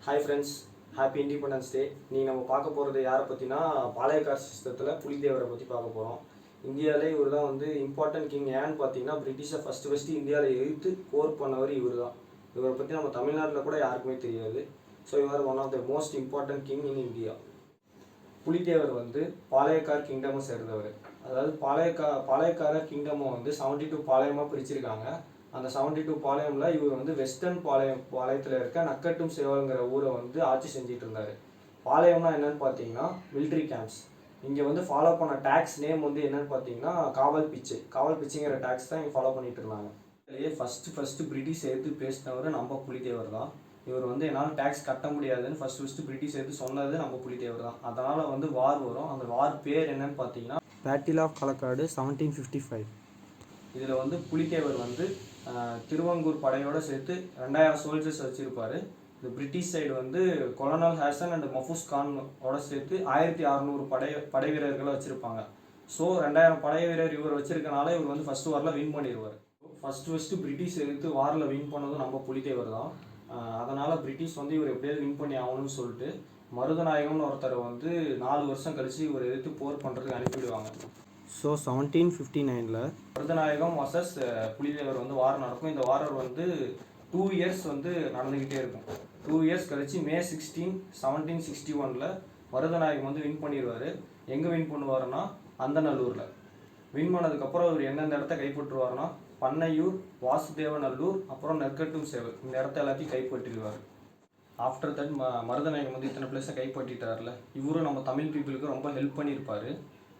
Hi friends, happy Independence Day. நீ நம்ம பார்க்க போகிறது யாரை பற்றினா பாளையக்கார சிஸ்டத்தில் புலித்தேவரை பற்றி பார்க்க போகிறோம். இந்தியாவிலே இவர் தான் வந்து இம்பார்ட்டன்ட் கிங். ஏன்னு பார்த்தீங்கன்னா பிரிட்டிஷை ஃபஸ்ட்டு இந்தியாவில் எதிர்த்து போர் பண்ணவர் இவர் தான். இவரை பற்றி நம்ம தமிழ்நாட்டில் கூட யாருக்குமே தெரியாது. ஸோ இவர் one of the most important king in India. Pulithevar வந்து பாளையக்கார் கிங்டமை சேர்ந்தவர். அதாவது பாளையக்காரர் கிங்டமை வந்து 72 பாளையமாக பிரிச்சிருக்காங்க. அந்த 72 பாளையமில் இவர் வந்து வெஸ்டர்ன் பாளையத்தில் இருக்க நக்கட்டும் சேவலுங்கிற ஊரை வந்து ஆட்சி செஞ்சுட்டு இருந்தார். பாளையம்னா என்னன்னு பார்த்தீங்கன்னா மிலிட்ரி கேம்ப்ஸ். இங்கே வந்து ஃபாலோ பண்ண டேக்ஸ் நேம் வந்து என்னன்னு பார்த்தீங்கன்னா காவல் பிச்சைங்கிற டேக்ஸ் தான் இங்கே ஃபாலோ பண்ணிட்டு இருந்தாங்க. இதுலேயே ஃபஸ்ட்டு பிரிட்டிஷ் எடுத்து பேசினவர் நம்ம புலித்தேவர் தான். இவர் வந்து என்னால் டேக்ஸ் கட்ட முடியாதுன்னு ஃபஸ்ட்டு பிரிட்டிஷ் எடுத்து சொன்னது நம்ம புலித்தேவர் தான். அதனால் வந்து வார் வரும். அந்த வார் பேர் என்னன்னு பார்த்தீங்கன்னா பேட்டில் ஆஃப் களக்காடு 1755. இதில் வந்து புலித்தேவர் வந்து திருவங்கூர் படையோடு சேர்த்து 2000 சோல்ஜர்ஸ் வச்சுருப்பார். இந்த பிரிட்டிஷ் சைடு வந்து கொலனல் ஹேசன் அண்ட் மஃபூஸ் கானோட சேர்த்து 1600 படை வீரர்களை வச்சுருப்பாங்க. ஸோ 2000 படை வீரர் இவர் வச்சுருக்கனால இவர் வந்து ஃபஸ்ட்டு வாரில் வின் பண்ணிடுவார். ஃபஸ்ட்டு பிரிட்டிஷ் எடுத்து வாரில் வின் பண்ணதும் நம்ம புலித்தேவர் தான். அதனால் பிரிட்டிஷ் வந்து இவர் எப்படியாவது வின் பண்ணி ஆகணும்னு சொல்லிட்டு மருதநாயகம்னு ஒருத்தரை வந்து 4 வருஷம் கழித்து இவர் எதிர்த்து போர் பண்ணுறதுக்கு அனுப்பிவிடுவாங்க. ஸோ 1759 மருதநாயகம் வர்சஸ் புலித்தேவர் வந்து வாரம் நடக்கும். இந்த வாரம் வந்து 2 இயர்ஸ் வந்து நடந்துக்கிட்டே இருக்கும். 2 இயர்ஸ் கழிச்சு மே 16, 1761 மருதநாயகம் வந்து வின் பண்ணிடுவார். எங்கே வின் பண்ணுவாருன்னா அந்தநல்லூரில். வின் பண்ணதுக்கப்புறம் அவர் எந்தெந்த இடத்த கைப்பற்றுவார்னா பண்ணையூர், வாசுதேவநல்லூர், அப்புறம் நெற்கட்டும் சேவல், இந்த இடத்த எல்லாத்தையும் கைப்பற்றிடுவார். ஆஃப்டர் தட் மருதநாயகம் வந்து இத்தனை பிளேஸை கைப்பற்றிட்டார்ல, இவரும் நம்ம தமிழ் பீப்புளுக்கு ரொம்ப ஹெல்ப் பண்ணியிருப்பார்.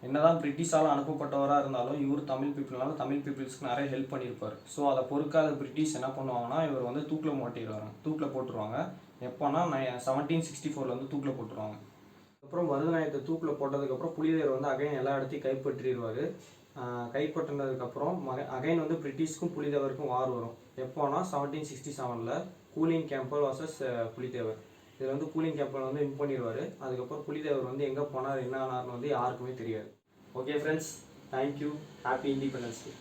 என்னதான் பிரிட்டிஷால் அனுப்பப்பட்டவராக இருந்தாலும் இவர் தமிழ் பீப்புள்ஸ்க்கு நிறைய ஹெல்ப் பண்ணியிருப்பார். ஸோ அதை பொறுக்காத பிரிட்டிஷ் என்ன பண்ணுவாங்கன்னா இவர் வந்து தூக்கில் போட்டுருவாங்க. எப்போனா 1764 வந்து தூக்கில் போட்டுருவாங்க. அப்புறம் மருதநாயகத்தை தூக்கில் போட்டதுக்கப்புறம் புலித்தேவர் வந்து அகைன் எல்லா இடத்தையும் கைப்பற்றிடுவார். கைப்பற்றினதுக்கப்புறம் அகைன் வந்து பிரிட்டிஷ்க்கும் புலித்தேவருக்கும் வார் வரும். எப்போனா 1767 கூலிங் கேம்பல் வர்சஸ் புலித்தேவர். இதில் வந்து கூலிங் கேம்பல் வந்து வின் பண்ணிடுவார். அதுக்கப்புறம் புலித்தேவர் வந்து எங்கே போனார் என்ன ஆனார்னு வந்து யாருக்குமே தெரியாது. Okay friends, thank you. Happy independence day.